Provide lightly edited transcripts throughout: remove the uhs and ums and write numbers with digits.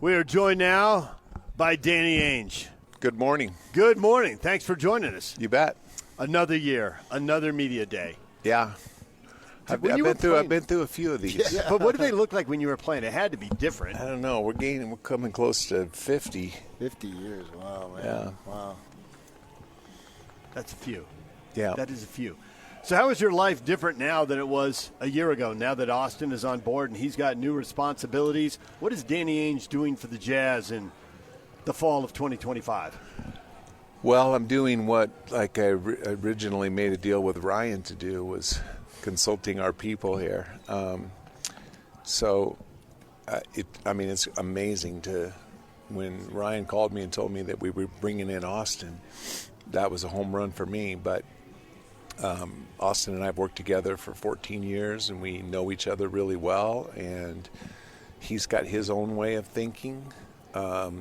We are joined now by Danny Ainge. Good morning. Good morning. Thanks for joining us. You bet. Another year, another media day. Yeah. I've been through a few of these. Yeah. But what did they look like when you were playing? It had to be different. I don't know. We're coming close to 50. 50 years. Wow, man. Yeah. Wow. That's a few. Yeah. That is a few. So how is your life different now than it was a year ago, now that Austin is on board and he's got new responsibilities? What is Danny Ainge doing for the Jazz in the fall of 2025? Well, I'm doing what I originally made a deal with Ryan to do, was consulting our people here. It's amazing when Ryan called me and told me that we were bringing in Austin, that was a home run for me. But Austin and I have worked together for 14 years, and we know each other really well, and he's got his own way of thinking. But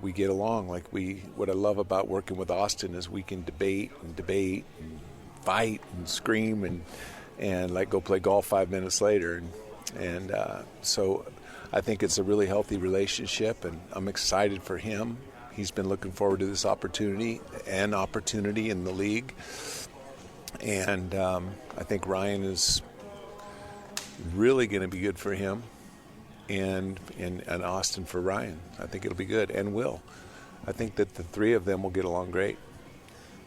we get along. What I love about working with Austin is we can debate and fight and scream and go play golf 5 minutes later. So I think it's a really healthy relationship, and I'm excited for him. He's been looking forward to this opportunity in the league. And I think Ryan is really going to be good for him. And Austin for Ryan. I think it'll be good, and will. I think that the three of them will get along great.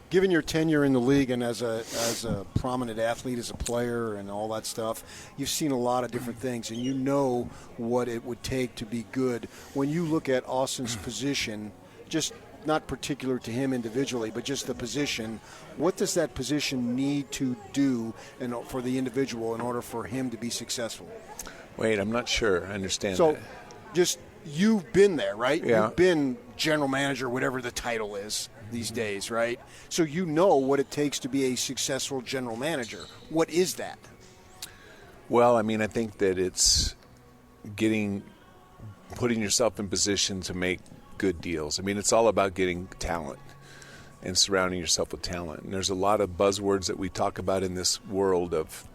Given your tenure in the league and as a prominent athlete, as a player and all that stuff, you've seen a lot of different things, and you know what it would take to be good. When you look at Austin's position, just not particular to him individually, but just the position, what does that position need to do for the individual in order for him to be successful? Wait, I'm not sure I understand so, that. Just, you've been there, right? Yeah. You've been general manager, whatever the title is these days, right? So you know what it takes to be a successful general manager. What is that? Well, I think that it's putting yourself in position to make good deals. It's all about getting talent and surrounding yourself with talent. And there's a lot of buzzwords that we talk about in this world of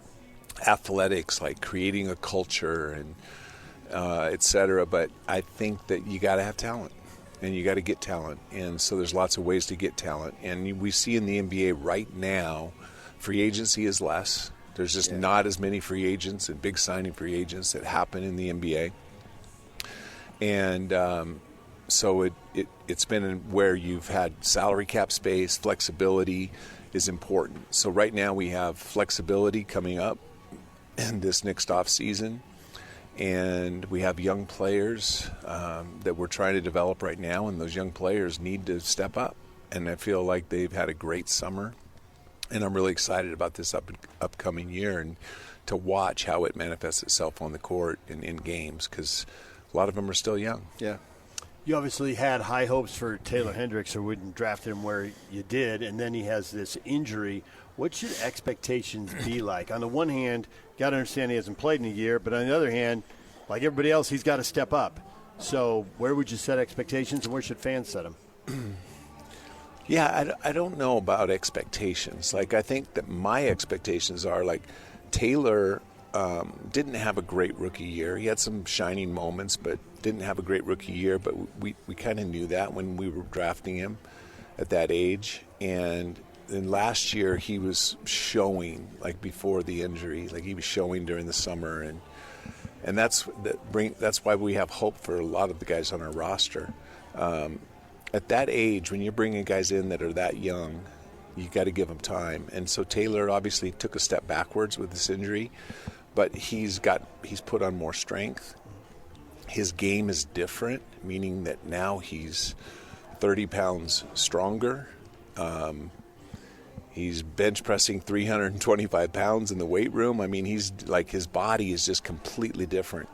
athletics, like creating a culture and et cetera. But I think that you got to have talent, and you got to get talent. And so there's lots of ways to get talent. And we see in the NBA right now, free agency is less. There's just not as many free agents and big signing free agents that happen in the NBA. And so it's been where you've had salary cap space, flexibility is important. So right now we have flexibility coming up in this next off season, and we have young players that we're trying to develop right now, and those young players need to step up. And I feel like they've had a great summer, and I'm really excited about this upcoming year and to watch how it manifests itself on the court and in games, because a lot of them are still young. Yeah. You obviously had high hopes for Taylor Hendricks, or wouldn't draft him where you did, and then he has this injury. What should expectations be like? On the one hand, got to understand he hasn't played in a year, but on the other hand, like everybody else, he's got to step up. So where would you set expectations, and where should fans set them? Yeah, I don't know about expectations. I think that my expectations are Taylor didn't have a great rookie year. He had some shining moments, but didn't have a great rookie year. But we kind of knew that when we were drafting him at that age. And then last year he was showing, before the injury, he was showing during the summer, and that's why we have hope for a lot of the guys on our roster. At that age, when you're bringing guys in that are that young, you got to give them time. And so Taylor obviously took a step backwards with this injury, but he's put on more strength. His game is different, meaning that now he's 30 pounds stronger. He's bench pressing 325 pounds in the weight room. He's his body is just completely different.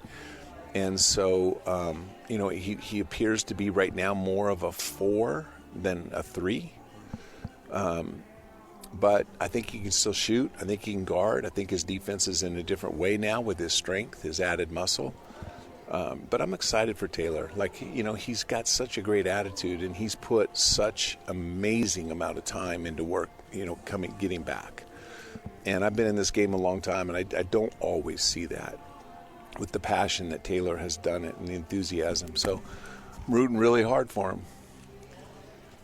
And so, he appears to be right now more of a 4 than a 3. But I think he can still shoot. I think he can guard. I think his defense is in a different way now with his strength, his added muscle. But I'm excited for Taylor. He's got such a great attitude, and he's put such amazing amount of time into work, getting back. And I've been in this game a long time, and I don't always see that. with the passion that Taylor has done it and the enthusiasm. So I'm rooting really hard for him.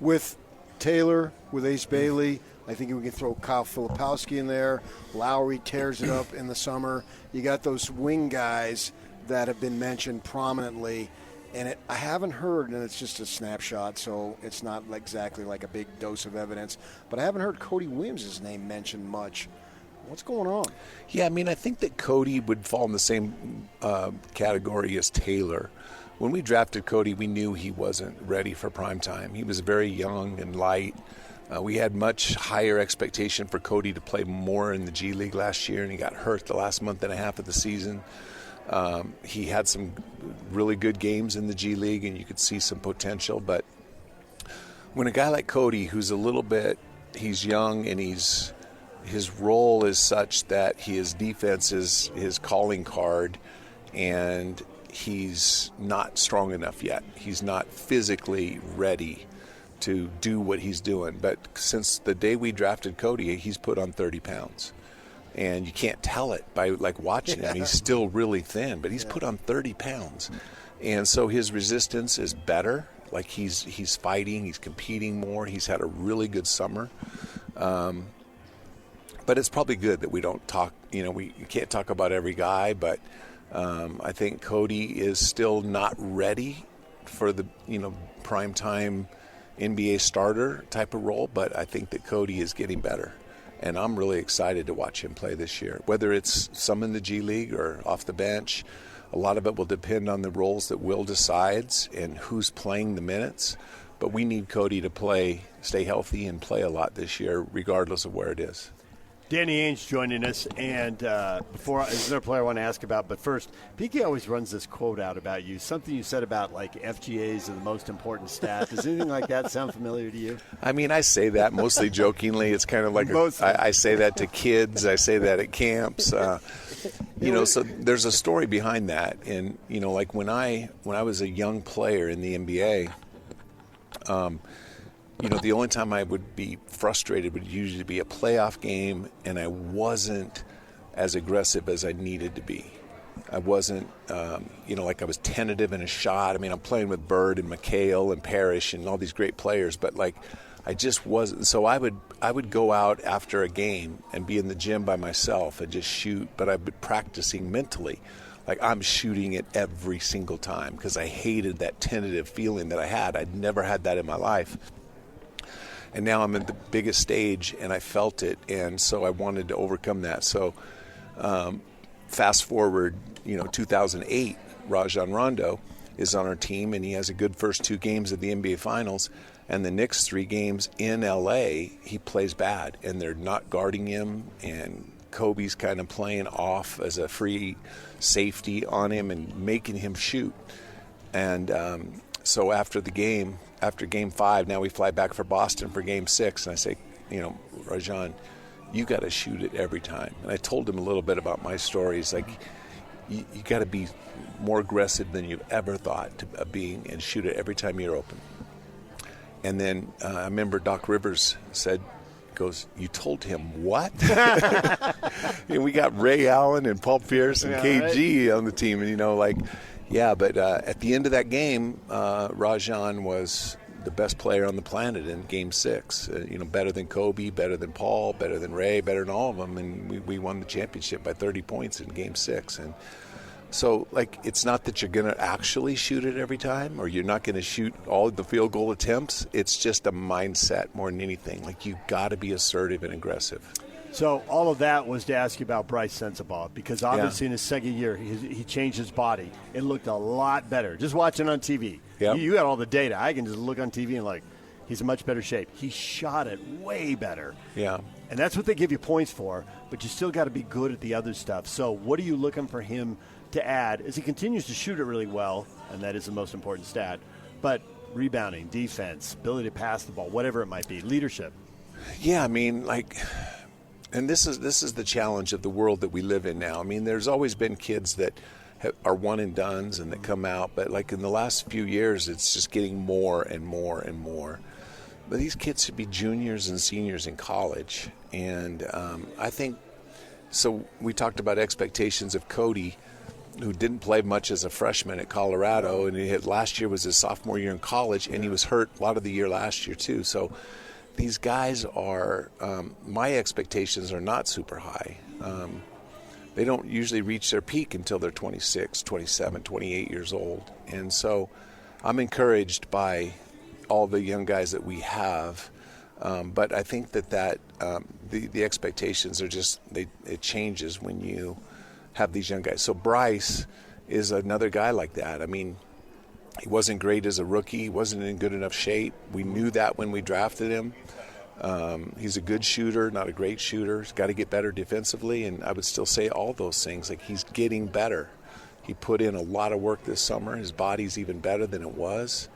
With Taylor, with Ace Bailey, I think we can throw Kyle Filipowski in there. Lowry tears it up in the summer. You got those wing guys that have been mentioned prominently. And I haven't heard, and it's just a snapshot, so it's not exactly like a big dose of evidence, but I haven't heard Cody Williams' name mentioned much. What's going on? Yeah, I mean, I think that Cody would fall in the same category as Taylor. When we drafted Cody, we knew he wasn't ready for prime time. He was very young and light. We had much higher expectation for Cody to play more in the G League last year, and he got hurt the last month and a half of the season. He had some really good games in the G League, and you could see some potential. But when a guy like Cody, who's a little bit, he's young and his role is such that his defense is his calling card, and he's not strong enough yet. He's not physically ready to do what he's doing. But since the day we drafted Cody, he's put on 30 pounds. And you can't tell it by watching him. He's still really thin, but he's put on 30 pounds. And so his resistance is better. Like he's fighting, he's competing more. He's had a really good summer. But it's probably good that we don't talk, we can't talk about every guy, but I think Cody is still not ready for the, primetime NBA starter type of role, but I think that Cody is getting better. And I'm really excited to watch him play this year. Whether it's some in the G League or off the bench, a lot of it will depend on the roles that Will decides and who's playing the minutes. But we need Cody to stay healthy and play a lot this year, regardless of where it is. Danny Ainge joining us, and before there's another player I want to ask about, but first, PK always runs this quote out about you, something you said about FGAs are the most important stat. Does anything like that sound familiar to you? I mean, I say that mostly jokingly. It's kind of like I say that to kids. I say that at camps. So there's a story behind that. And when I was a young player in the NBA. The only time I would be frustrated would usually be a playoff game, and I wasn't as aggressive as I needed to be. I wasn't, I was tentative in a shot. I mean, I'm playing with Bird and McHale and Parrish and all these great players, but I just wasn't. So I would go out after a game and be in the gym by myself and just shoot, but I've been practicing mentally. I'm shooting it every single time because I hated that tentative feeling that I had. I'd never had that in my life. And now I'm at the biggest stage, and I felt it, and so I wanted to overcome that. So fast forward, 2008, Rajon Rondo is on our team, and he has a good first 2 games of the NBA Finals. And the next 3 games in L.A., he plays bad, and they're not guarding him, and Kobe's kind of playing off as a free safety on him and making him shoot. And so after Game 5, now we fly back for Boston for Game 6, and I say, Rajon, you got to shoot it every time. And I told him a little bit about my stories. You got to be more aggressive than you've ever thought of being and shoot it every time you're open. And then I remember Doc Rivers goes, you told him what? And we got Ray Allen and Paul Pierce and KG on the team, and yeah, but at the end of that game, Rajon was the best player on the planet in Game 6. Better than Kobe, better than Paul, better than Ray, better than all of them, and we won the championship by 30 points in Game 6. And so, it's not that you're going to actually shoot it every time, or you're not going to shoot all the field goal attempts. It's just a mindset more than anything. You've got to be assertive and aggressive. So all of that was to ask you about Bryce Sensabaugh, because obviously in his second year, he changed his body. It looked a lot better. Just watching on TV. Yep. You got all the data. I can just look on TV and he's in much better shape. He shot it way better. Yeah. And that's what they give you points for, but you still got to be good at the other stuff. So what are you looking for him to add as he continues to shoot it really well, and that is the most important stat, but rebounding, defense, ability to pass the ball, whatever it might be, leadership? Yeah, I mean, and this is the challenge of the world that we live in now. I mean, there's always been kids that are one and dones and that come out, but in the last few years, it's just getting more and more and more. But these kids should be juniors and seniors in college, and I think so. We talked about expectations of Cody. who didn't play much as a freshman at Colorado, and last year was his sophomore year in college, and he was hurt a lot of the year last year too. So these guys are, my expectations are not super high. They don't usually reach their peak until they're 26, 27, 28 years old. And so I'm encouraged by all the young guys that we have. But I think that the expectations are just, it changes when you have these young guys. So Bryce is another guy like that. I mean, he wasn't great as a rookie. He wasn't in good enough shape. We knew that when we drafted him. He's a good shooter, not a great shooter. He's got to get better defensively, and I would still say all those things. Like, he's getting better. He put in a lot of work this summer. His body's even better than it was.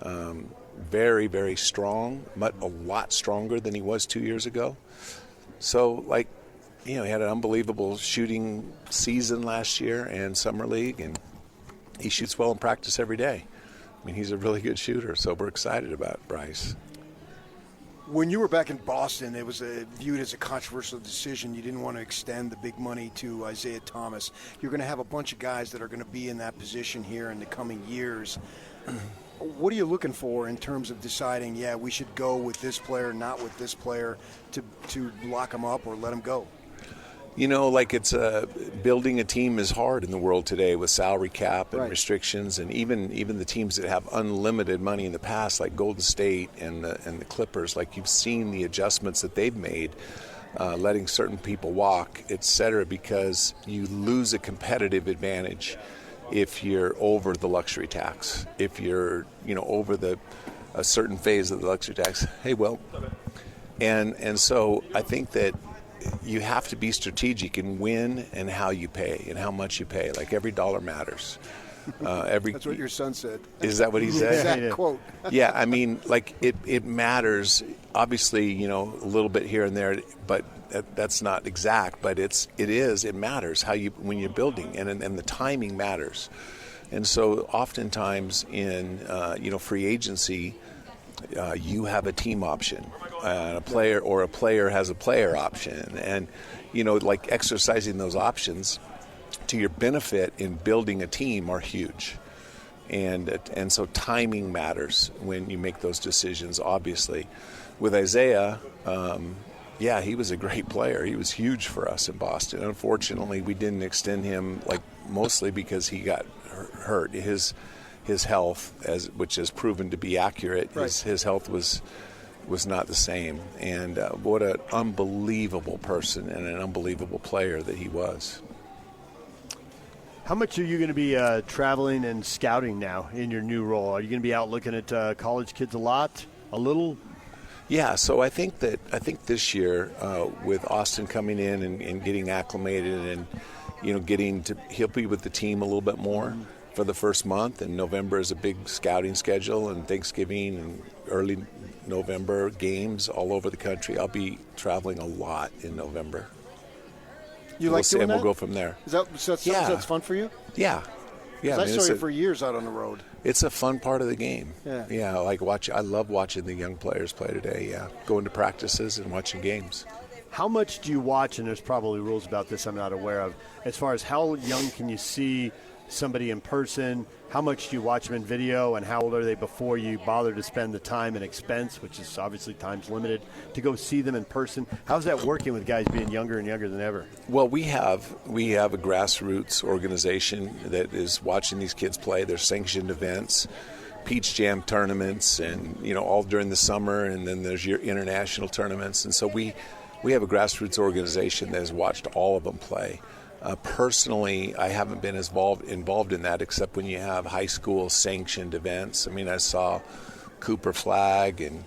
Very, very strong, a lot stronger than he was 2 years ago. So, like, he had an unbelievable shooting season last year and summer league, and he shoots well in practice every day. I mean, he's a really good shooter, so we're excited about Bryce. When you were back in Boston, it was viewed as a controversial decision. You didn't want to extend the big money to Isaiah Thomas. You're going to have a bunch of guys that are going to be in that position here in the coming years. What are you looking for in terms of deciding, we should go with this player, not with this player, to lock him up or let him go? Building a team is hard in the world today with salary cap and right. restrictions, and even the teams that have unlimited money in the past, like Golden State and the Clippers. Like, you've seen the adjustments that they've made, letting certain people walk, etc., because you lose a competitive advantage if you're over the luxury tax. If you're over a certain phase of the luxury tax. And so I think that you have to be strategic in when and how you pay and how much you pay. Like, every dollar matters. That's what your son said. Is that what he said? Exact quote. Yeah, I mean, like, it matters. Obviously, a little bit here and there, but that's not exact. But it matters when you're building, and the timing matters. And so, oftentimes in free agency, you have a team option. A player has a player option, and like, exercising those options to your benefit in building a team are huge, and so timing matters when you make those decisions. Obviously, with Isaiah, he was a great player. He was huge for us in Boston. Unfortunately, we didn't extend him, mostly because he got hurt. His health, which has proven to be accurate, right. his health was not the same. And what an unbelievable person and an unbelievable player that he was. How much are you going to be traveling and scouting now in your new role? Are you going to be out looking at college kids a lot, a little? Yeah, so I think this year, with Austin coming in and getting acclimated, and he'll be with the team a little bit more for the first month, and November is a big scouting schedule, and Thanksgiving and early November games all over the country. I'll be traveling a lot in November. You like doing that? We'll go from there. That's fun for you? Yeah. Yeah, I saw you for years out on the road. It's a fun part of the game. Yeah. I love watching the young players play today. Yeah, going to practices and watching games. How much do you watch, and there's probably rules about this I'm not aware of, as far as how young can you see somebody in person? How much do you watch them in video, and how old are they before you bother to spend the time and expense, which is obviously time's limited, to go see them in person? How's that working with guys being younger and younger than ever? Well, we have a grassroots organization that is watching these kids play. There's sanctioned events, Peach Jam tournaments, and all during the summer, and then there's your international tournaments. And so we have a grassroots organization that has watched all of them play. Personally, I haven't been as involved in that, except when you have high school sanctioned events. I mean, I saw Cooper Flag, and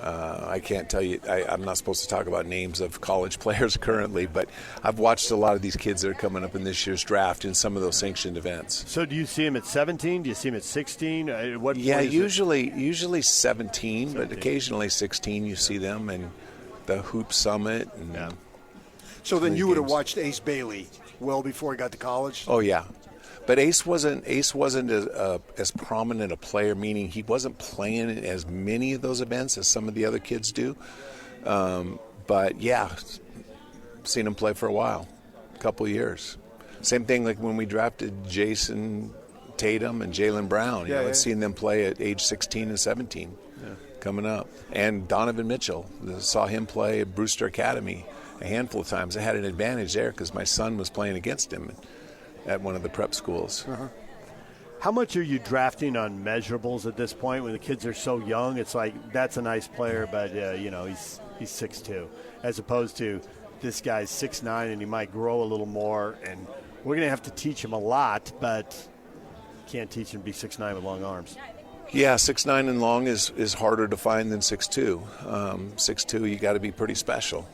I can't tell you, I'm not supposed to talk about names of college players currently, but I've watched a lot of these kids that are coming up in this year's draft in some of those sanctioned events. So do you see them at 17? Do you see them at 16? Usually 17, but occasionally 16 you see them, and the Hoop Summit. And So then you would have watched Ace Bailey well before he got to college? Oh, yeah. But Ace wasn't as prominent a player, meaning he wasn't playing in as many of those events as some of the other kids do. But, yeah, seen him play for a while, a couple of years. Same thing like when we drafted Jason Tatum and Jaylen Brown. Seeing them play at age 16 and 17 coming up. And Donovan Mitchell, saw him play at Brewster Academy a handful of times. I had an advantage there because my son was playing against him at one of the prep schools. How much are you drafting on measurables at this point when the kids are so young? It's like, that's a nice player, but he's 6'2", as opposed to this guy's 6'9", and he might grow a little more, and we're going to have to teach him a lot, but can't teach him to be 6'9" with long arms. Yeah, 6'9" and long is harder to find than 6'2". 6'2", you got to be pretty special.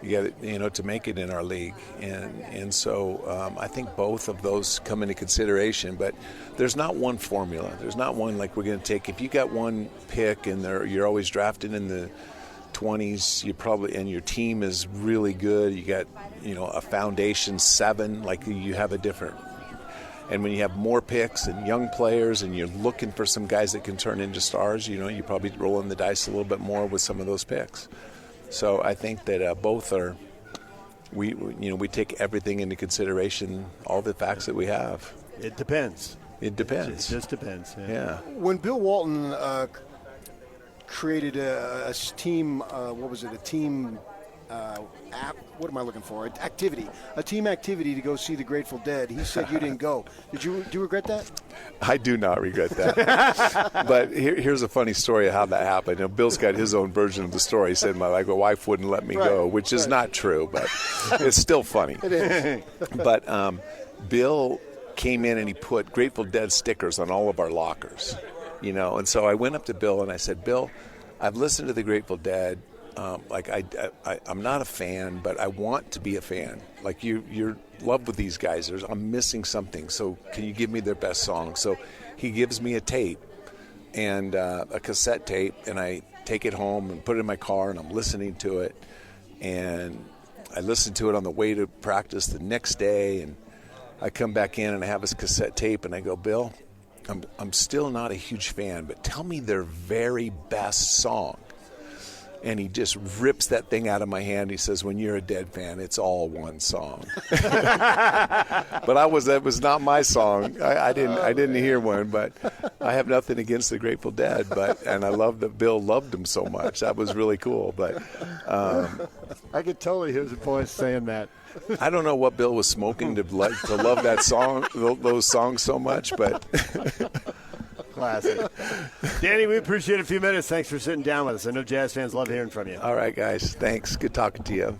You got to make it in our league, and so I think both of those come into consideration. But there's not one formula. There's not one like we're going to take. If you got one pick and you're always drafted in the 20s, and your team is really good. You got a foundation 7, like you have a different. And when you have more picks and young players, and you're looking for some guys that can turn into stars, you probably rolling the dice a little bit more with some of those picks. So I think that both are. We take everything into consideration, all the facts that we have. It depends. It depends. It just depends. Yeah. When Bill Walton created a team, what was it? A team app. What am I looking for? A team activity to go see the Grateful Dead. He said you didn't go. Do you regret that? I do not regret that. But here's a funny story of how that happened. Bill's got his own version of the story. He said my wife wouldn't let me go, which is not true, but it's still funny. It is. But Bill came in and he put Grateful Dead stickers on all of our lockers. And so I went up to Bill and I said, Bill, I've listened to the Grateful Dead. I'm not a fan, but I want to be a fan. Like you're in love with these guys. I'm missing something. So can you give me their best song? So he gives me a tape and a cassette tape, and I take it home and put it in my car, and I'm listening to it. And I listen to it on the way to practice the next day, and I come back in and I have this cassette tape, and I go, Bill, I'm still not a huge fan, but tell me their very best song. And he just rips that thing out of my hand. He says, when you're a Dead fan, it's all one song. But that was not my song. I didn't hear one, but I have nothing against the Grateful Dead. And I love that Bill loved them so much. That was really cool. But I could totally hear his voice saying that. I don't know what Bill was smoking to love that song, those songs so much, but. Classic. Danny, we appreciate a few minutes. Thanks for sitting down with us. I know Jazz fans love hearing from you. All right, guys. Thanks. Good talking to you.